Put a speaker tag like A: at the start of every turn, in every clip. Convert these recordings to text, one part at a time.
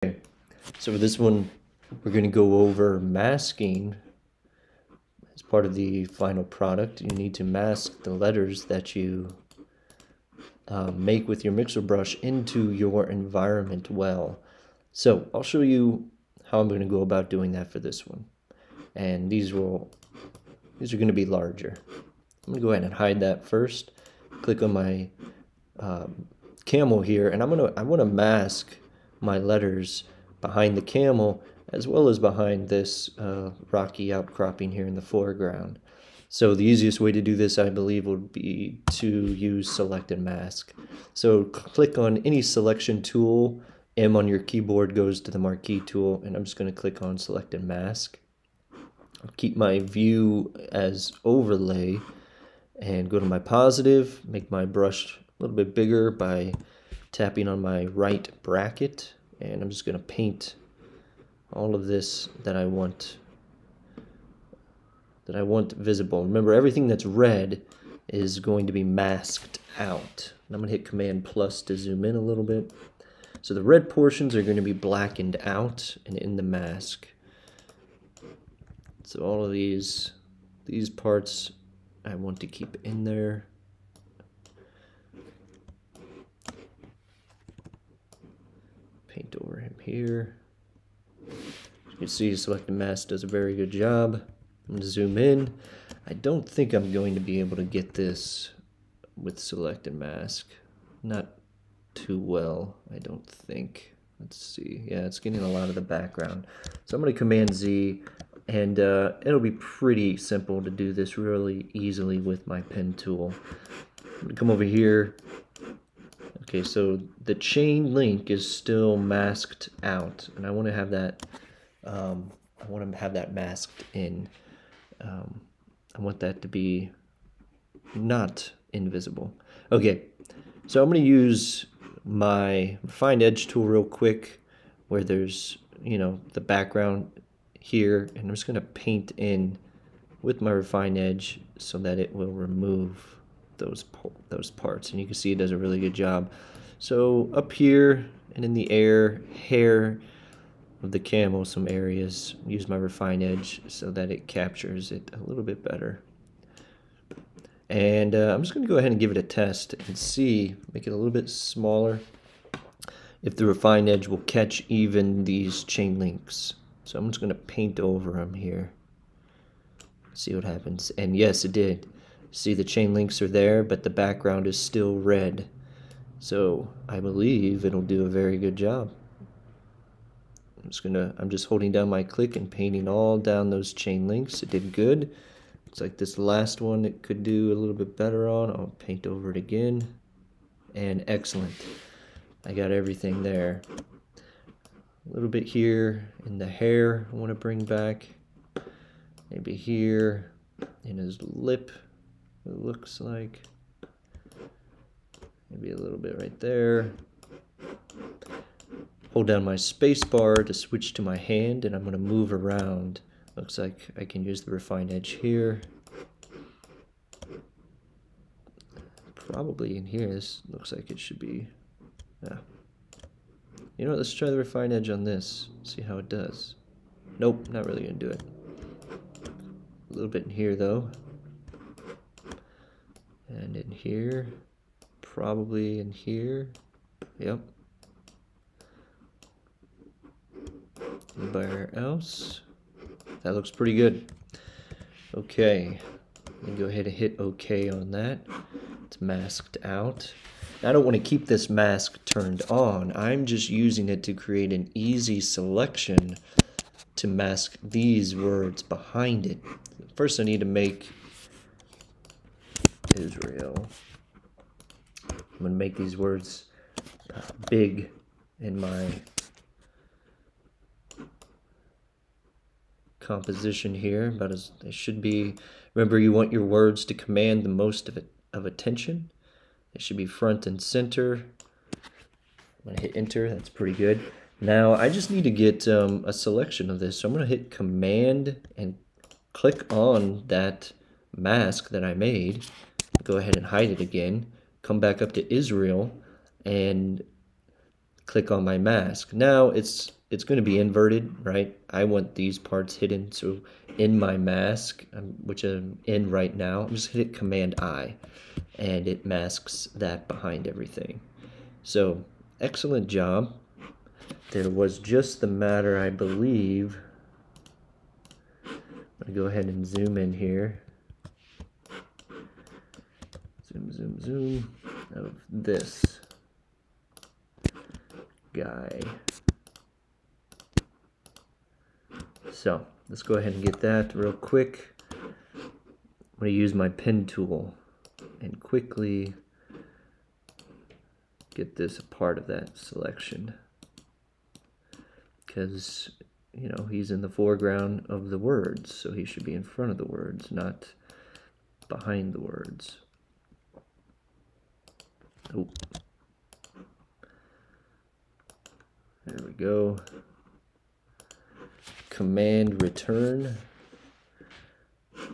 A: So for this one, we're going to go over masking. As part of the final product, you need to mask the letters that you make with your mixer brush into your environment well. So I'll show you how I'm going to go about doing that for this one. And these are going to be larger. I'm going to go ahead and hide that first. Click on my camel here, and I want to mask my letters behind the camel as well as behind this rocky outcropping here in the foreground. So the easiest way to do this, I believe, would be to use select and mask. So click on any selection tool. M on your keyboard goes to the marquee tool, and I'm just going to click on select and mask. I'll keep my view as overlay and go to my positive, make my brush a little bit bigger by tapping on my right bracket, and I'm just going to paint all of this that I want visible. Remember, everything that's red is going to be masked out. And I'm going to hit Command plus to zoom in a little bit. So the red portions are going to be blackened out and in the mask. So all of these parts I want to keep in there. Paint over him here. As you can see, select and mask does a very good job. I'm going to zoom in. I don't think I'm going to be able to get this with select and mask. Not too well, I don't think. Let's see. Yeah, it's getting a lot of the background. So I'm going to Command Z, and it'll be pretty simple to do this really easily with my pen tool. I'm going to come over here. Okay, so the chain link is still masked out, and I want to have that. Masked in. I want that to be not invisible. Okay, so I'm going to use my Refine Edge tool real quick, where there's, the background here, and I'm just going to paint in with my Refine Edge so that it will remove those parts, and you can see it does a really good job. So up here and in the hair of the camel, some areas, use my Refine Edge so that it captures it a little bit better. And I'm just going to go ahead and give it a test and see, make it a little bit smaller, if the Refine Edge will catch even these chain links. So I'm just going to paint over them here, see what happens. And yes, it did. See, the chain links are there, but the background is still red. So I believe it'll do a very good job. I'm just holding down my click and painting all down those chain links. It did good. Looks like this last one it could do a little bit better on. I'll paint over it again. And excellent. I got everything there. A little bit here in the hair I want to bring back. Maybe here in his lip, it looks like. Maybe a little bit right there. Hold down my space bar to switch to my hand, and I'm going to move around. Looks like I can use the Refine Edge here. Probably in here, this looks like it should be, yeah. You know what, let's try the Refine Edge on this, see how it does. Nope, not really going to do it. A little bit in here though. And in here, probably in here, yep. Anywhere else? That looks pretty good. Okay, let me go ahead and hit OK on that. It's masked out. Now, I don't want to keep this mask turned on. I'm just using it to create an easy selection to mask these words behind it. First, I need to make Israel. I'm going to make these words big in my composition here, but as they should be. Remember, you want your words to command the most of attention. They should be front and center. I'm going to hit enter. That's pretty good. Now I just need to get a selection of this, so I'm going to hit Command and click on that mask that I made. Go ahead and hide it again. Come back up to Israel and click on my mask. Now it's going to be inverted, right? I want these parts hidden, so in my mask, which I'm in right now, I'm just hit Command I, and it masks that behind everything. So excellent job. There was just the matter, I believe. I'm going to go ahead and zoom in here. Zoom, zoom, zoom, of this guy. So let's go ahead and get that real quick. I'm going to use my pen tool and quickly get this a part of that selection, because you know he's in the foreground of the words, so he should be in front of the words, not behind the words. Oh, there we go. Command return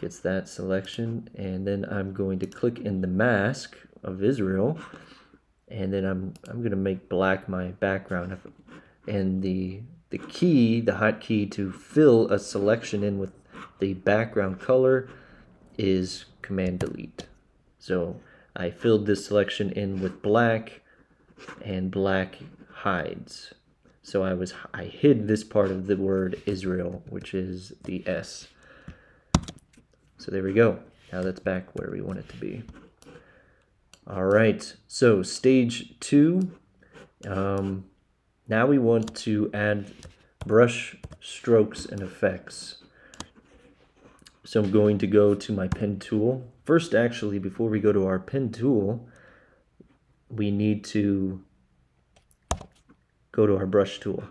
A: gets that selection, and then I'm going to click in the mask of Israel, and then I'm going to make black my background, and the key, the hotkey to fill a selection in with the background color is Command delete. So I filled this selection in with black, and black hides. So I hid this part of the word Israel, which is the S. So there we go. Now that's back where we want it to be. All right, so stage 2. Now we want to add brush strokes and effects. So I'm going to go to my pen tool. First, actually, before we go to our pen tool, we need to go to our brush tool.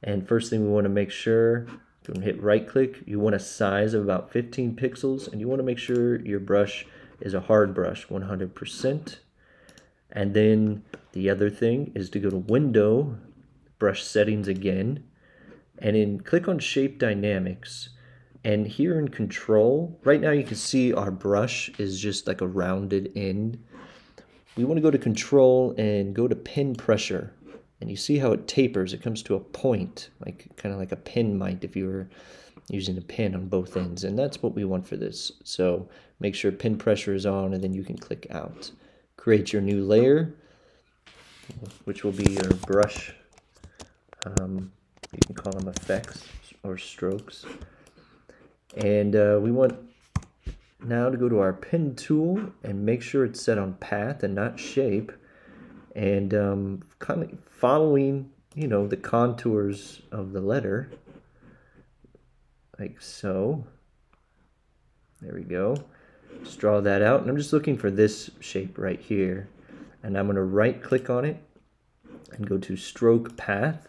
A: And first thing we want to make sure, you're going to hit right click, you want a size of about 15 pixels, and you want to make sure your brush is a hard brush, 100%. And then the other thing is to go to Window, Brush Settings again, and then click on Shape Dynamics. And here in Control, right now you can see our brush is just like a rounded end. We want to go to Control and go to Pin Pressure. And you see how it tapers, it comes to a point, like kind of like a pin might if you were using a pin on both ends. And that's what we want for this. So make sure pin pressure is on, and then you can click out. Create your new layer, which will be your brush. You can call them effects or strokes. And we want now to go to our pen tool and make sure it's set on path and not shape. And kind of following, you know, the contours of the letter, like so. There we go. Just draw that out, and I'm just looking for this shape right here. And I'm going to right click on it and go to stroke path.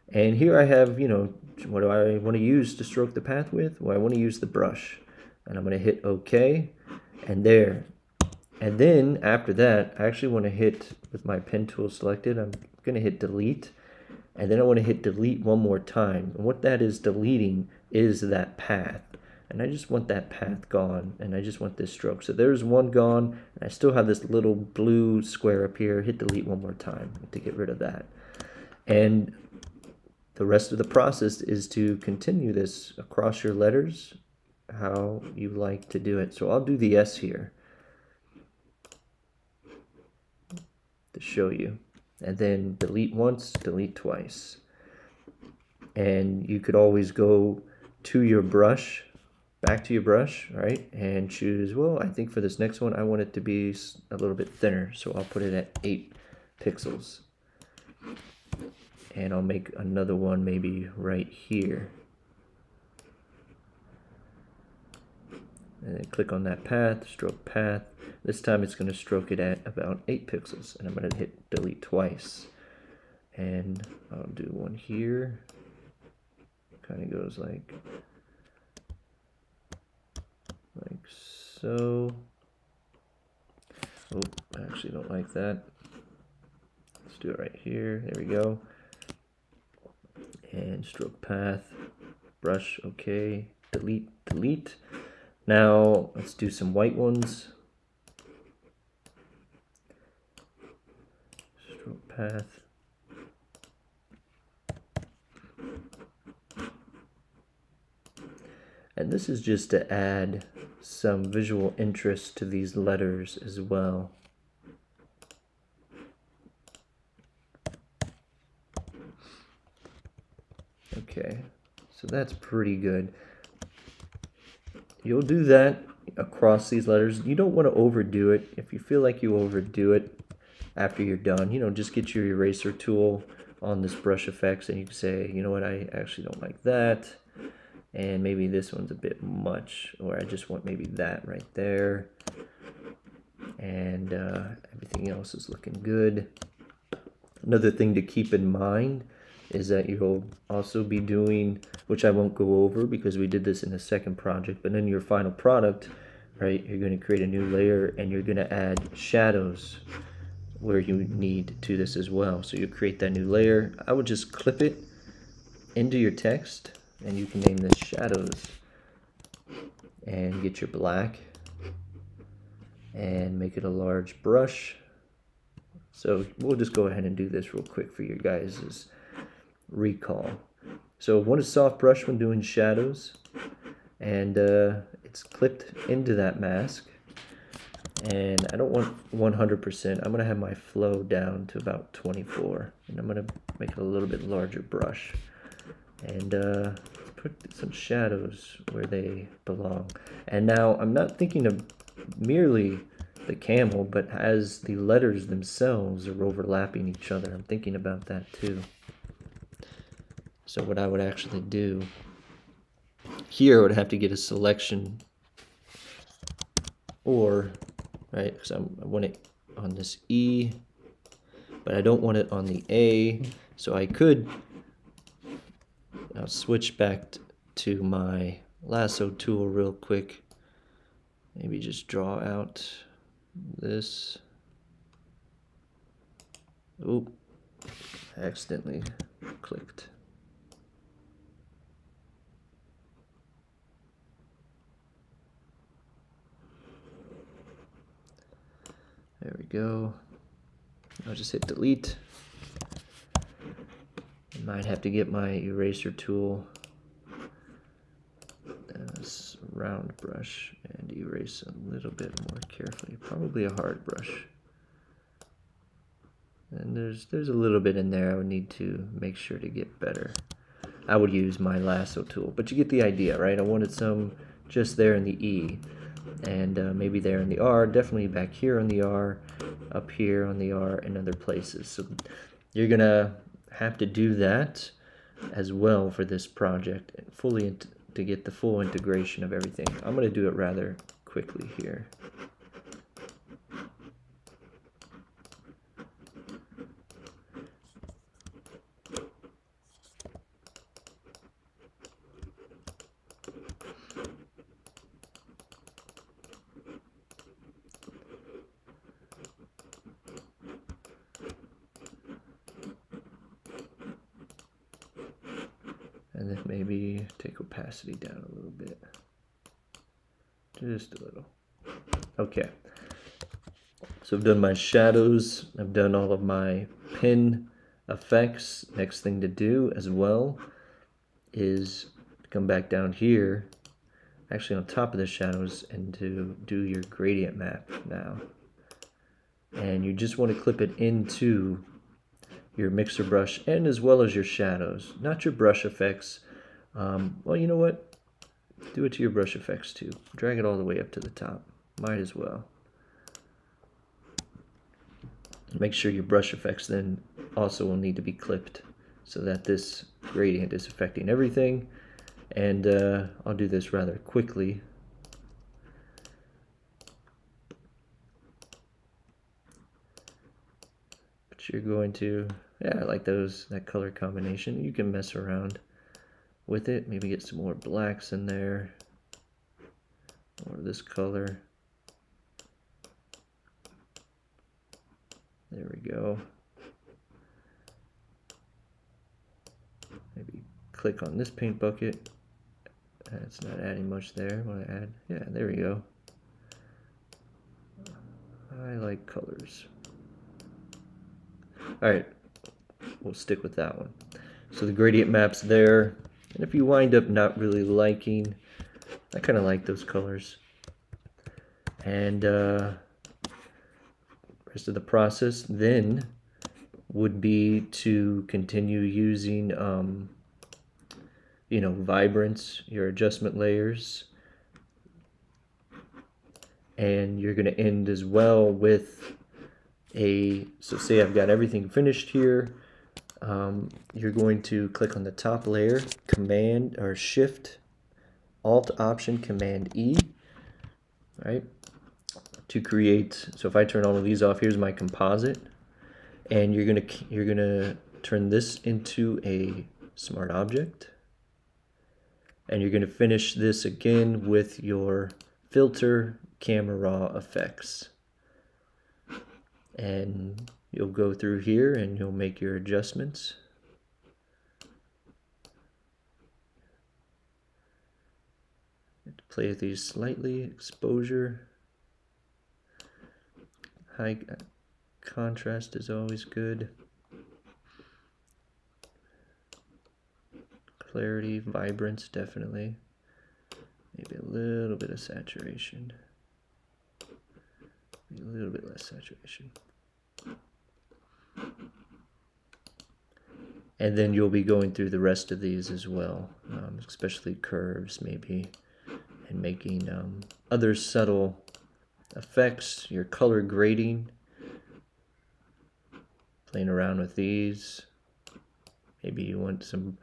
A: And here I have, you know, what do I want to use to stroke the path with? Well, I want to use the brush. And I'm going to hit OK, and there. And then after that, I actually want to hit, with my pen tool selected, I'm going to hit delete. And then I want to hit delete one more time. And what that is deleting is that path. And I just want that path gone, and I just want this stroke. So there's one gone, and I still have this little blue square up here. Hit delete one more time to get rid of that. And the rest of the process is to continue this across your letters, how you like to do it. So I'll do the S here to show you. And then delete once, delete twice. And you could always go to your brush, back to your brush, right? And choose, well, I think for this next one, I want it to be a little bit thinner. So I'll put it at 8 pixels. And I'll make another one maybe right here. And then click on that path, stroke path. This time it's going to stroke it at about 8 pixels. And I'm going to hit delete twice. And I'll do one here. Kind of goes like so. Oh, I actually don't like that. Let's do it right here. There we go. And stroke path, brush, okay, delete, delete. Now let's do some white ones. Stroke path, And this is just to add some visual interest to these letters as well. Okay, so that's pretty good. You'll do that across these letters. You don't want to overdo it. If you feel like you overdo it after you're done, you know, just get your eraser tool on this brush effects and you can say, you know what, I actually don't like that. And maybe this one's a bit much, or I just want maybe that right there. And everything else is looking good. Another thing to keep in mind is that you'll also be doing, which I won't go over because we did this in the second project, but in your final product, right, you're going to create a new layer and you're going to add shadows where you need to this as well. So you create that new layer. I would just clip it into your text and you can name this shadows and get your black and make it a large brush. So we'll just go ahead and do this real quick for you guys' recall. So one is soft brush when doing shadows, and it's clipped into that mask. And I don't want 100%. I'm gonna have my flow down to about 24, and I'm gonna make it a little bit larger brush, and put some shadows where they belong. And now I'm not thinking of merely the camel, but as the letters themselves are overlapping each other, I'm thinking about that too. So what I would actually do here, I would have to get a selection, or right, because I want it on this E, but I don't want it on the A. So I could switch back to my lasso tool real quick. Maybe just draw out this. Oop, I accidentally clicked. There we go. I'll just hit delete. I might have to get my eraser tool, this round brush, and erase a little bit more carefully. Probably a hard brush. And there's a little bit in there I would need to make sure to get better. I would use my lasso tool, but you get the idea, right? I wanted some just there in the E, and maybe there in the R, definitely back here on the R, up here on the R, and other places. So you're gonna have to do that as well for this project, fully to get the full integration of everything. I'm gonna do it rather quickly here. And then maybe take opacity down a little bit. Just a little. Okay. So I've done my shadows. I've done all of my pin effects. Next thing to do as well is come back down here, actually on top of the shadows, and to do your gradient map now. And you just want to clip it into your mixer brush and as well as your shadows, not your brush effects. Well, you know what? Do it to your brush effects too. Drag it all the way up to the top. Might as well. Make sure your brush effects then also will need to be clipped so that this gradient is affecting everything. And I'll do this rather quickly. But you're going to, yeah, I like that color combination. You can mess around with it. Maybe get some more blacks in there, or this color. There we go. Maybe click on this paint bucket. It's not adding much there. Want to add? Yeah, there we go. I like colors. All right, we'll stick with that one. So the gradient map's there. And if you wind up not really liking I kind of like those colors. And rest of the process then would be to continue using you know, vibrance, your adjustment layers, and you're going to end as well with so say I've got everything finished here. You're going to click on the top layer, Command or Shift, Alt Option Command E, right? To create. So if I turn all of these off, here's my composite, and you're gonna turn this into a smart object, and you're gonna finish this again with your filter camera raw effects. And you'll go through here and you'll make your adjustments. Play with these slightly, exposure. High contrast is always good. Clarity, vibrance, definitely. Maybe a little bit of saturation. A little bit less saturation. And then you'll be going through the rest of these as well, especially curves maybe, and making other subtle effects, your color grading, playing around with these. Maybe you want some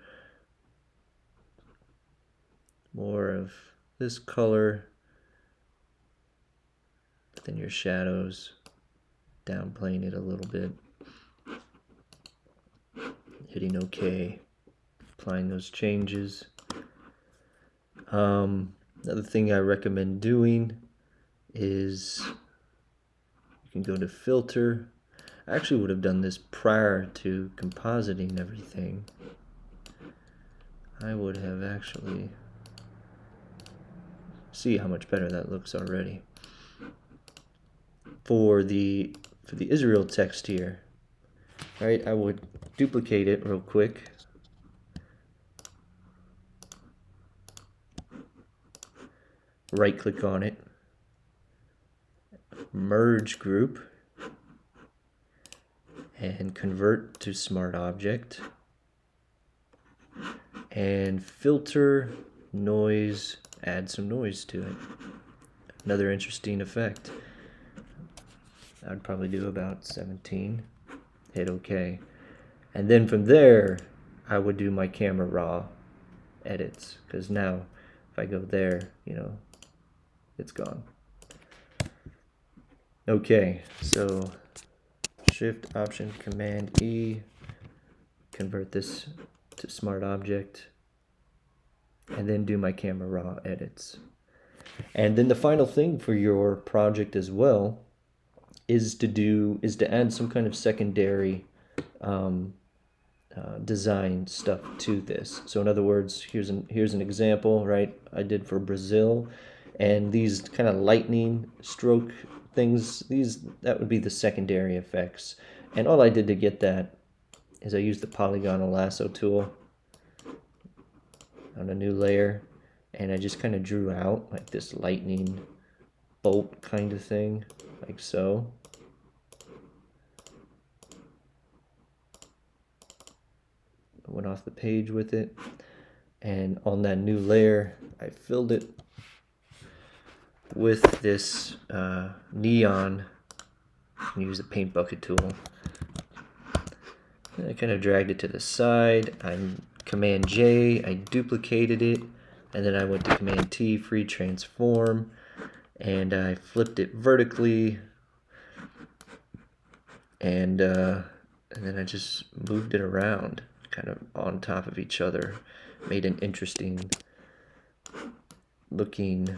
A: more of this color, then your shadows, downplaying it a little bit, hitting OK, applying those changes. Another thing I recommend doing is you can go to filter. I actually would have done this prior to compositing everything. I would have actually see how much better that looks already. For the Israel text here, right, I would duplicate it real quick. Right click on it, merge group, and convert to smart object, and filter noise, add some noise to it. Another interesting effect. I'd probably do about 17, hit OK. And then from there, I would do my camera raw edits, because now if I go there, you know, it's gone. Okay, so Shift Option Command E, convert this to smart object, and then do my camera raw edits. And then the final thing for your project as well is to add some kind of secondary design stuff to this. So in other words, here's an example, right? I did for Brazil, and these kind of lightning stroke things, that would be the secondary effects. And all I did to get that is I used the polygonal lasso tool on a new layer, and I just kind of drew out like this lightning bolt kind of thing, like so. I went off the page with it, and on that new layer I filled it with this neon. And use the paint bucket tool. And I kind of dragged it to the side. I'm Command J, I duplicated it, and then I went to Command T, free transform, and I flipped it vertically, and then I just moved it around, kind of on top of each other, made an interesting looking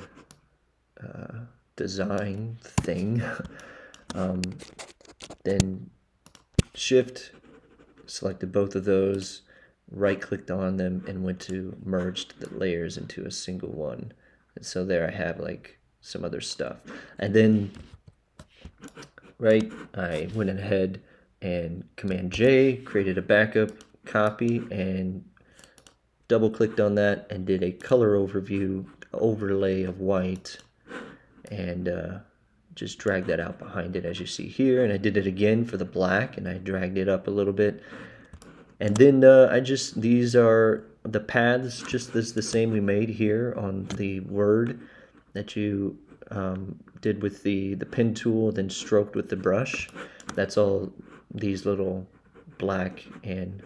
A: design thing. Then Shift, selected both of those, right clicked on them, and went to merged the layers into a single one. And so there I have like some other stuff. And then I went ahead and Command J, created a backup copy, and double clicked on that and did a color overlay of white, and just drag that out behind it as you see here. And I did it again for the black, and I dragged it up a little bit. And then these are the paths, just as the same we made here on the word that you did with the pen tool, then stroked with the brush. That's all these little black and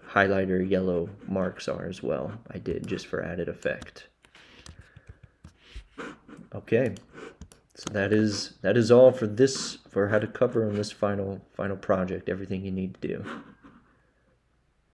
A: highlighter yellow marks are as well. I did just for added effect. Okay, so that is all for how to cover on this final project, everything you need to do.